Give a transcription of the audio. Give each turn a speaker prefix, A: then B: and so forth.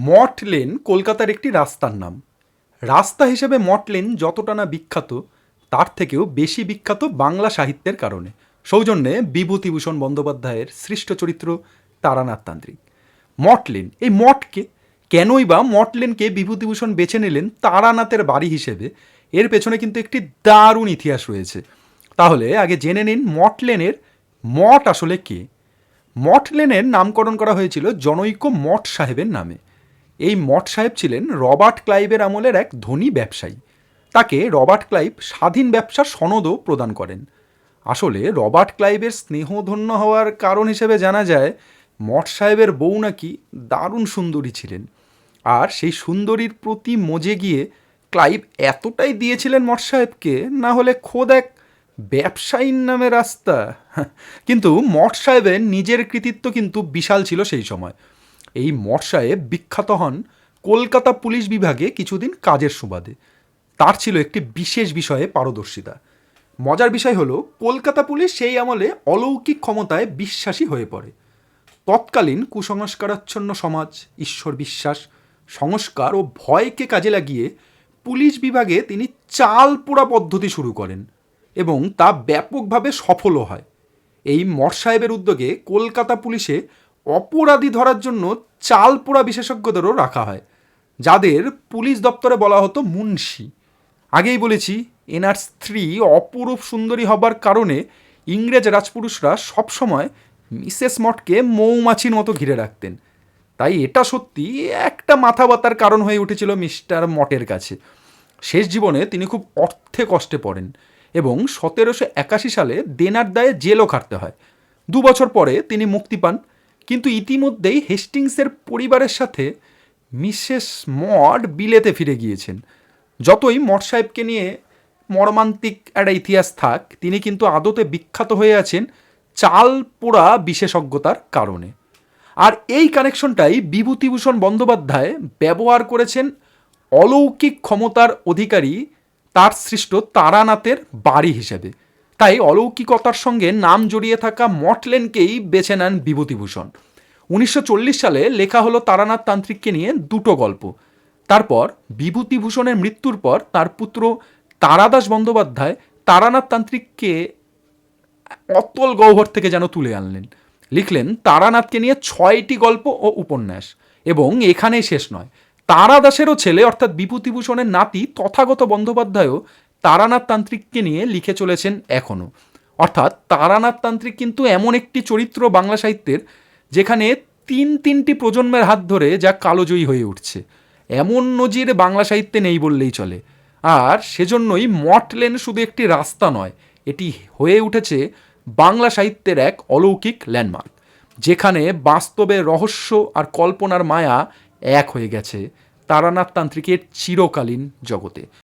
A: মঠ lane কলকাতার একটি রাস্তার নাম। রাস্তা হিসেবে মঠ লেন যতটা না বিখ্যাত, তার থেকেও বেশি বিখ্যাত বাংলা সাহিত্যের কারণে। সৌজন্যে বিভূতিভূষণ বন্দ্যোপাধ্যায়ের সৃষ্ট চরিত্র তারানাথ তান্ত্রিক। মঠ লেন, এই মঠকে কেনই বা মঠ লেনকে বিভূতিভূষণ বেছে নিলেন তারানাথের বাড়ি হিসেবে, এর পেছনে কিন্তু একটি দারুণ ইতিহাস রয়েছে। তাহলে আগে জেনে নিন মঠ লেনের মঠ আসলে কে। মঠ লেনের নামকরণ করা হয়েছিল জনৈক মঠ সাহেবের নামে। এই মঠ সাহেব ছিলেন রবার্ট ক্লাইভের আমলের এক ধনী ব্যবসায়ী। তাকে রবার্ট ক্লাইভ স্বাধীন ব্যবসার সনদও প্রদান করেন। আসলে রবার্ট ক্লাইভের স্নেহধন্য হওয়ার কারণ হিসেবে জানা যায় মঠ সাহেবের বউ নাকি দারুণ সুন্দরী ছিলেন, আর সেই সুন্দরীর প্রতি মজে গিয়ে ক্লাইভ এতটাই দিয়েছিলেন মঠ সাহেবকে, না হলে খোদ এক ব্যবসায়ীর নামে রাস্তা। কিন্তু মঠ সাহেবের নিজের কৃতিত্ব কিন্তু বিশাল ছিল সেই সময়। এই মঠ সাহেব বিখ্যাত হন কলকাতা পুলিশ বিভাগে কিছুদিন কাজের সুবাদে। তার ছিল একটি বিশেষ বিষয়ে পারদর্শিতা। মজার বিষয় হলো কলকাতা পুলিশ সেই আমলে অলৌকিক ক্ষমতায় বিশ্বাসী হয়ে পড়ে। তৎকালীন কুসংস্কারাচ্ছন্ন সমাজ, ঈশ্বর বিশ্বাস, সংস্কার ও ভয়কে কাজে লাগিয়ে পুলিশ বিভাগে তিনি চাল পোড়া পদ্ধতি শুরু করেন এবং তা ব্যাপকভাবে সফলও হয়। এই মঠ সাহেবের উদ্যোগে কলকাতা পুলিশে অপরাধী ধরার জন্য চাল পোড়া বিশেষজ্ঞদেরও রাখা হয়, যাদের পুলিশ দপ্তরে বলা হতো মুন্সি। আগেই বলেছি, এনার স্ত্রী অপরূপ সুন্দরী হবার কারণে ইংরেজ রাজপুরুষরা সবসময় মিসেস মঠকে মৌমাছির মতো ঘিরে রাখতেন। তাই এটা সত্যি একটা মাথা ব্যথার কারণ হয়ে উঠেছিল মিস্টার মঠের কাছে। শেষ জীবনে তিনি খুব অর্থে কষ্টে পড়েন এবং 1781 সালে দেনার দায়ে জেলও খাটতে হয়। 2 বছর পরে তিনি মুক্তি পান, কিন্তু ইতিমধ্যেই হেস্টিংসের পরিবারের সাথে মিসেস মড বিলেতে ফিরে গিয়েছেন। যতই মঠ সাহেবকে নিয়ে মর্মান্তিক একটা ইতিহাস থাক, তিনি কিন্তু আদতে বিখ্যাত হয়ে আছেন চাল পোড়া বিশেষজ্ঞতার কারণে। আর এই কানেকশনটাই বিভূতিভূষণ বন্দ্যোপাধ্যায় ব্যবহার করেছেন অলৌকিক ক্ষমতার অধিকারী তার সৃষ্ট তারানাথের বাড়ি হিসেবে। তাই অলৌকিকতার সঙ্গে নাম জড়িয়ে থাকা মঠ লেনকেই বেছে নেন বিভূতিভূষণ। 1940 সালে লেখা হলো তারানাথ তান্ত্রিককে নিয়ে 2টো গল্প। তারপর বিভূতিভূষণের মৃত্যুর পর তার পুত্র তারাদাস বন্দ্যোপাধ্যায় তারানাথ তান্ত্রিককে অতল গহ্বর থেকে যেন তুলে আনলেন। লিখলেন তারানাথকে নিয়ে 6টি গল্প ও উপন্যাস। এবং এখানেই শেষ নয়, তারাদাসেরও ছেলে অর্থাৎ বিভূতিভূষণের নাতি তথাগত বন্দ্যোপাধ্যায়ও তারানাথ তান্ত্রিককে নিয়ে লিখে চলেছেন এখনও। অর্থাৎ তারানাথ তান্ত্রিক কিন্তু এমন একটি চরিত্র বাংলা সাহিত্যের, যেখানে তিনটি প্রজন্মের হাত ধরে যা কালোজয়ী হয়ে উঠছে, এমন নজির বাংলা সাহিত্যে নেই বললেই চলে। আর সেজন্যই মঠ লেন শুধু একটি রাস্তা নয়, এটি হয়ে উঠেছে বাংলা সাহিত্যের এক অলৌকিক ল্যান্ডমার্ক, যেখানে বাস্তবে রহস্য আর কল্পনার মায়া এক হয়ে গেছে তারানাথ তান্ত্রিকের চিরকালীন জগতে।